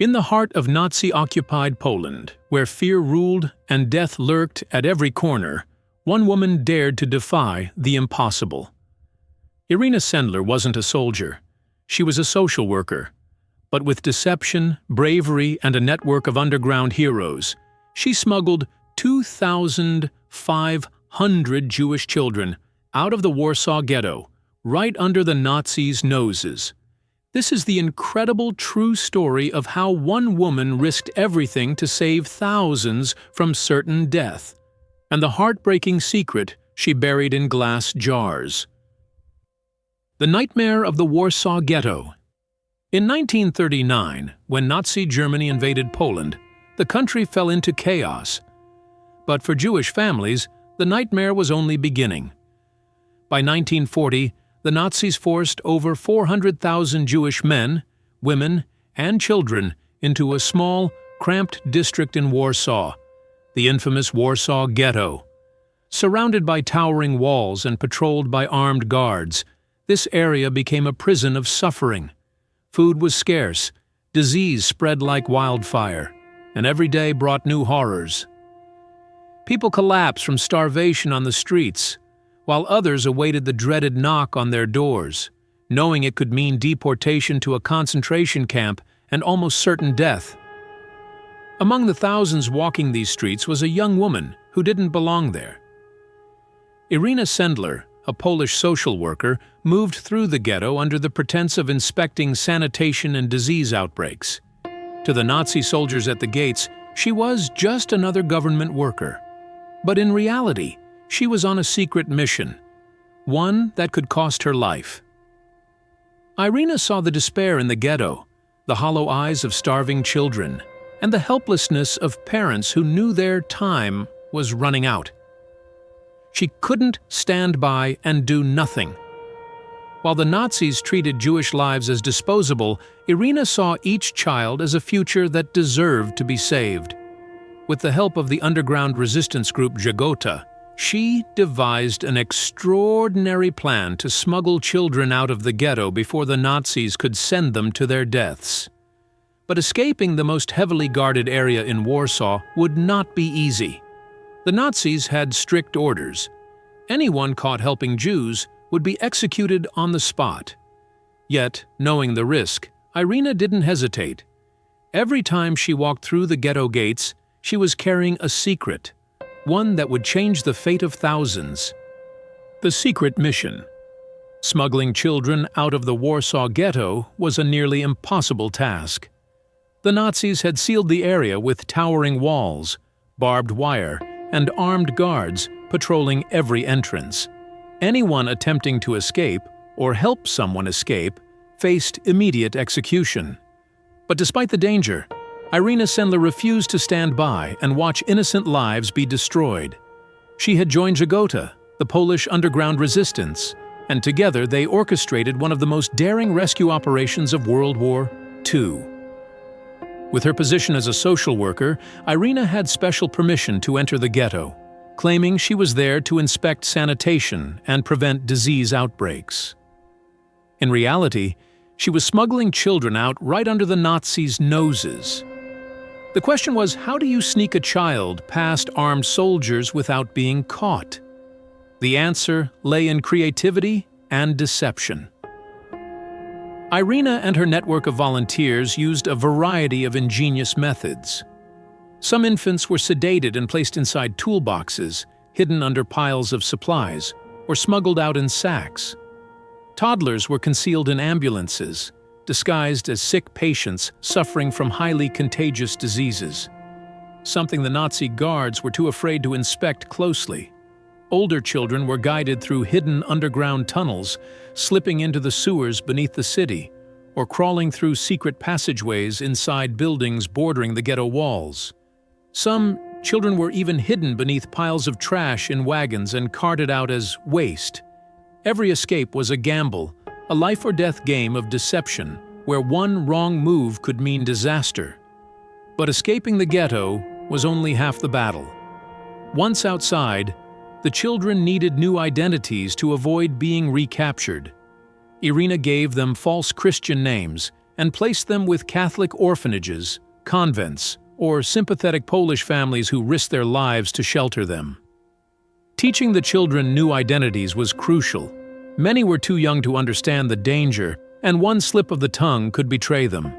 In the heart of Nazi-occupied Poland, where fear ruled and death lurked at every corner, one woman dared to defy the impossible. Irena Sendler wasn't a soldier. She was a social worker. But with deception, bravery, and a network of underground heroes, she smuggled 2,500 Jewish children out of the Warsaw Ghetto, right under the Nazis' noses. This is the incredible true story of how one woman risked everything to save thousands from certain death, and the heartbreaking secret she buried in glass jars. The Nightmare of the Warsaw Ghetto. In 1939, when Nazi Germany invaded Poland, the country fell into chaos. But for Jewish families, the nightmare was only beginning. By 1940, the Nazis forced over 400,000 Jewish men, women, and children into a small, cramped district in Warsaw, the infamous Warsaw Ghetto. Surrounded by towering walls and patrolled by armed guards, this area became a prison of suffering. Food was scarce, disease spread like wildfire, and every day brought new horrors. People collapsed from starvation on the streets, while others awaited the dreaded knock on their doors, knowing it could mean deportation to a concentration camp and almost certain death. Among the thousands walking these streets was a young woman who didn't belong there. Irena Sendler, a Polish social worker, moved through the ghetto under the pretense of inspecting sanitation and disease outbreaks. To the Nazi soldiers at the gates, she was just another government worker. But in reality, she was on a secret mission, one that could cost her life. Irena saw the despair in the ghetto, the hollow eyes of starving children, and the helplessness of parents who knew their time was running out. She couldn't stand by and do nothing. While the Nazis treated Jewish lives as disposable, Irena saw each child as a future that deserved to be saved. With the help of the underground resistance group Żegota, she devised an extraordinary plan to smuggle children out of the ghetto before the Nazis could send them to their deaths. But escaping the most heavily guarded area in Warsaw would not be easy. The Nazis had strict orders. Anyone caught helping Jews would be executed on the spot. Yet, knowing the risk, Irena didn't hesitate. Every time she walked through the ghetto gates, she was carrying a secret, one that would change the fate of thousands. The secret mission. Smuggling children out of the Warsaw Ghetto was a nearly impossible task. The Nazis had sealed the area with towering walls, barbed wire, and armed guards patrolling every entrance. Anyone attempting to escape, or help someone escape, faced immediate execution. But despite the danger, Irena Sendler refused to stand by and watch innocent lives be destroyed. She had joined Żegota, the Polish underground resistance, and together they orchestrated one of the most daring rescue operations of World War II. With her position as a social worker, Irena had special permission to enter the ghetto, claiming she was there to inspect sanitation and prevent disease outbreaks. In reality, she was smuggling children out right under the Nazis' noses. The question was, how do you sneak a child past armed soldiers without being caught? The answer lay in creativity and deception. Irena and her network of volunteers used a variety of ingenious methods. Some infants were sedated and placed inside toolboxes, hidden under piles of supplies, or smuggled out in sacks. Toddlers were concealed in ambulances, disguised as sick patients suffering from highly contagious diseases, something the Nazi guards were too afraid to inspect closely. Older children were guided through hidden underground tunnels, slipping into the sewers beneath the city, or crawling through secret passageways inside buildings bordering the ghetto walls. Some children were even hidden beneath piles of trash in wagons and carted out as waste. Every escape was a gamble, a life-or-death game of deception where one wrong move could mean disaster. But escaping the ghetto was only half the battle. Once outside, the children needed new identities to avoid being recaptured. Irena gave them false Christian names and placed them with Catholic orphanages, convents, or sympathetic Polish families who risked their lives to shelter them. Teaching the children new identities was crucial. Many were too young to understand the danger, and one slip of the tongue could betray them.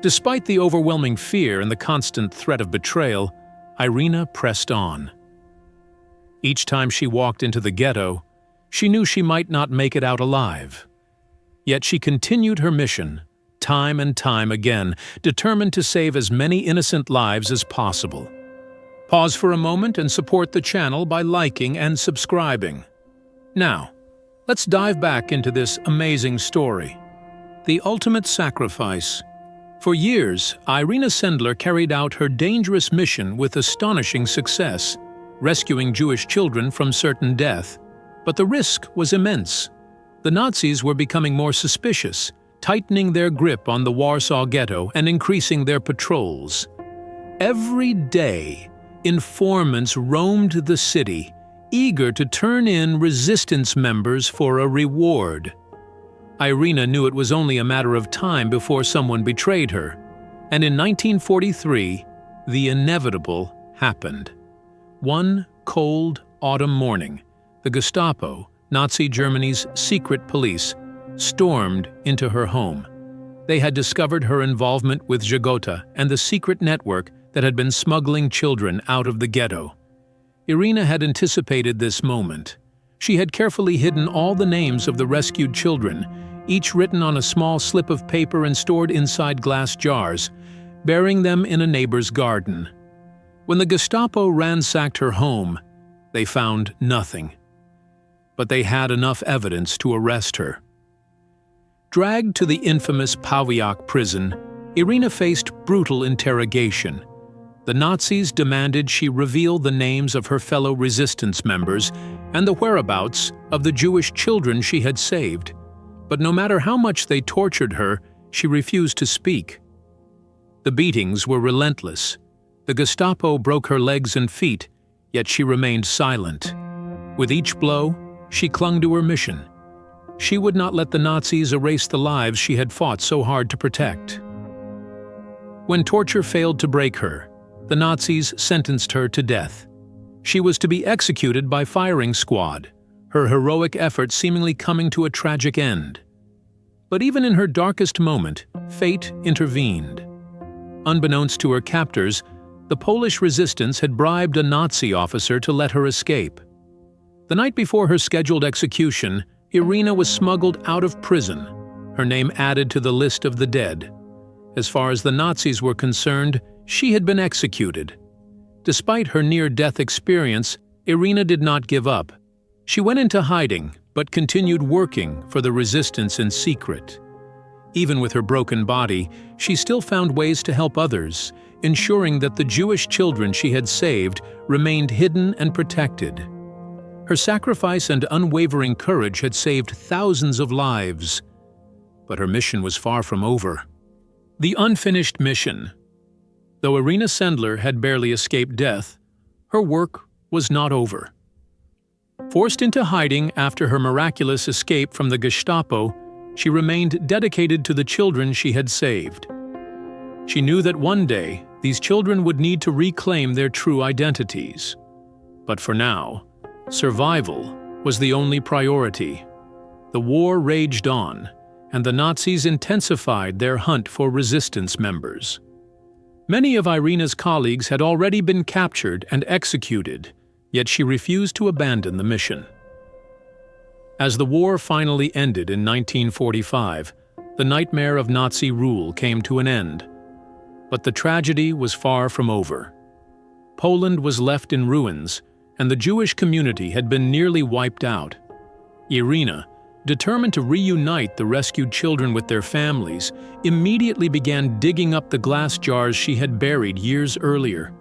Despite the overwhelming fear and the constant threat of betrayal, Irena pressed on. Each time she walked into the ghetto, she knew she might not make it out alive. Yet she continued her mission, time and time again, determined to save as many innocent lives as possible. Pause for a moment and support the channel by liking and subscribing. Now, let's dive back into this amazing story. The ultimate sacrifice. For years, Irena Sendler carried out her dangerous mission with astonishing success, rescuing Jewish children from certain death. But the risk was immense. The Nazis were becoming more suspicious, tightening their grip on the Warsaw Ghetto and increasing their patrols. Every day, informants roamed the city, eager to turn in resistance members for a reward. Irena knew it was only a matter of time before someone betrayed her, and in 1943, the inevitable happened. One cold autumn morning, the Gestapo, Nazi Germany's secret police, stormed into her home. They had discovered her involvement with Żegota and the secret network that had been smuggling children out of the ghetto. Irena had anticipated this moment. She had carefully hidden all the names of the rescued children, each written on a small slip of paper and stored inside glass jars, burying them in a neighbor's garden. When the Gestapo ransacked her home, they found nothing. But they had enough evidence to arrest her. Dragged to the infamous Pawiak prison, Irena faced brutal interrogation. The Nazis demanded she reveal the names of her fellow resistance members and the whereabouts of the Jewish children she had saved. But no matter how much they tortured her, she refused to speak. The beatings were relentless. The Gestapo broke her legs and feet, yet she remained silent. With each blow, she clung to her mission. She would not let the Nazis erase the lives she had fought so hard to protect. When torture failed to break her, the Nazis sentenced her to death. She was to be executed by firing squad, her heroic effort seemingly coming to a tragic end. But even in her darkest moment, fate intervened. Unbeknownst to her captors, the Polish resistance had bribed a Nazi officer to let her escape. The night before her scheduled execution, Irena was smuggled out of prison, her name added to the list of the dead. As far as the Nazis were concerned, she had been executed. Despite her near-death experience, Irena did not give up. She went into hiding, but continued working for the resistance in secret. Even with her broken body, she still found ways to help others, ensuring that the Jewish children she had saved remained hidden and protected. Her sacrifice and unwavering courage had saved thousands of lives. But her mission was far from over. The unfinished mission. Though Irena Sendler had barely escaped death, her work was not over. Forced into hiding after her miraculous escape from the Gestapo, she remained dedicated to the children she had saved. She knew that one day, these children would need to reclaim their true identities. But for now, survival was the only priority. The war raged on, and the Nazis intensified their hunt for resistance members. Many of Irena's colleagues had already been captured and executed, yet she refused to abandon the mission. As the war finally ended in 1945, the nightmare of Nazi rule came to an end. But the tragedy was far from over. Poland was left in ruins, and the Jewish community had been nearly wiped out. Irena, determined to reunite the rescued children with their families, immediately began digging up the glass jars she had buried years earlier.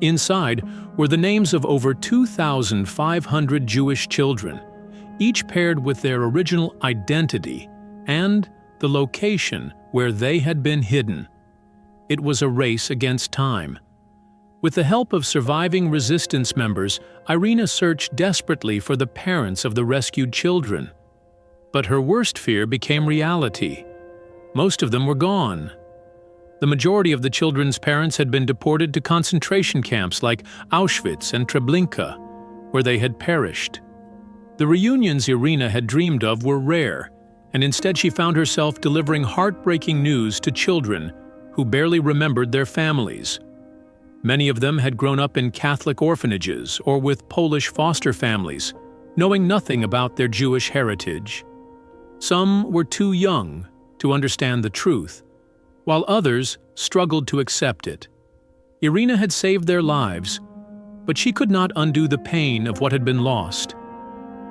Inside were the names of over 2,500 Jewish children, each paired with their original identity and the location where they had been hidden. It was a race against time. With the help of surviving resistance members, Irena searched desperately for the parents of the rescued children. But her worst fear became reality. Most of them were gone. The majority of the children's parents had been deported to concentration camps like Auschwitz and Treblinka, where they had perished. The reunions Irena had dreamed of were rare, and instead she found herself delivering heartbreaking news to children who barely remembered their families. Many of them had grown up in Catholic orphanages or with Polish foster families, knowing nothing about their Jewish heritage. Some were too young to understand the truth, while others struggled to accept it. Irena had saved their lives, but she could not undo the pain of what had been lost.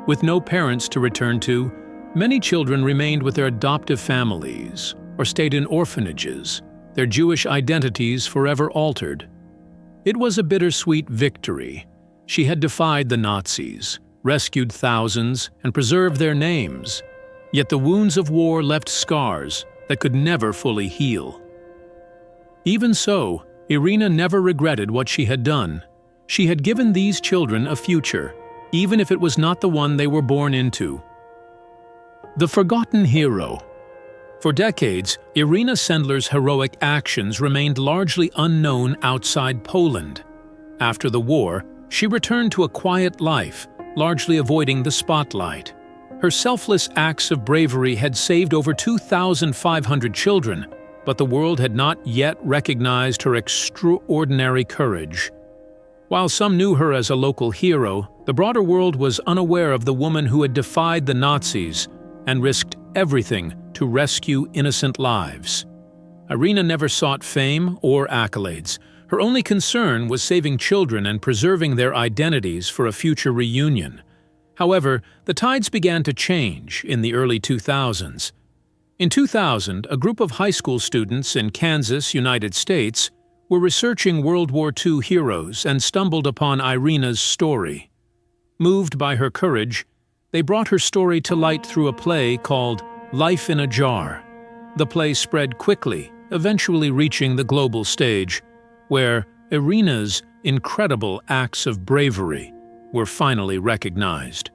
With no parents to return to, many children remained with their adoptive families or stayed in orphanages, their Jewish identities forever altered. It was a bittersweet victory. She had defied the Nazis, rescued thousands, and preserved their names. Yet the wounds of war left scars that could never fully heal. Even so, Irena never regretted what she had done. She had given these children a future, even if it was not the one they were born into. The forgotten hero. For decades, Irena Sendler's heroic actions remained largely unknown outside Poland. After the war, she returned to a quiet life, largely avoiding the spotlight. Her selfless acts of bravery had saved over 2,500 children, but the world had not yet recognized her extraordinary courage. While some knew her as a local hero, the broader world was unaware of the woman who had defied the Nazis and risked everything to rescue innocent lives. Irena never sought fame or accolades. Her only concern was saving children and preserving their identities for a future reunion. However, the tides began to change in the early 2000s. In 2000, a group of high school students in Kansas, United States, were researching World War II heroes and stumbled upon Irena's story. Moved by her courage, they brought her story to light through a play called Life in a Jar. The play spread quickly, eventually reaching the global stage, where Irena's incredible acts of bravery were finally recognized.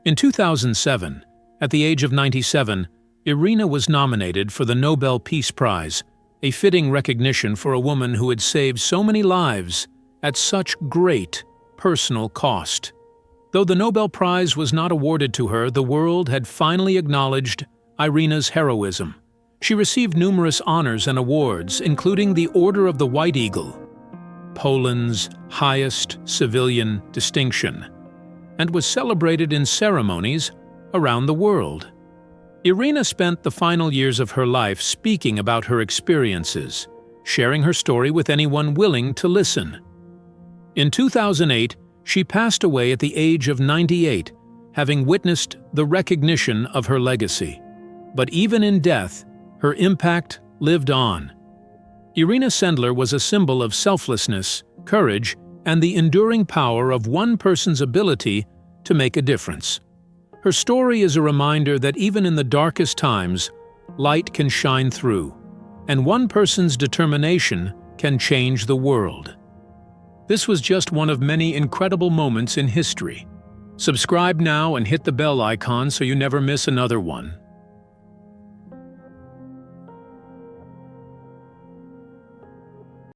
In 2007, at the age of 97, Irena was nominated for the Nobel Peace Prize, a fitting recognition for a woman who had saved so many lives at such great personal cost. Though the Nobel Prize was not awarded to her, the world had finally acknowledged Irena's heroism. She received numerous honors and awards, including the Order of the White Eagle, Poland's highest civilian distinction, and was celebrated in ceremonies around the world. Irena spent the final years of her life speaking about her experiences, sharing her story with anyone willing to listen. In 2008, she passed away at the age of 98, having witnessed the recognition of her legacy. But even in death, her impact lived on. Irena Sendler was a symbol of selflessness, courage, and the enduring power of one person's ability to make a difference. Her story is a reminder that even in the darkest times, light can shine through, and one person's determination can change the world. This was just one of many incredible moments in history. Subscribe now and hit the bell icon so you never miss another one.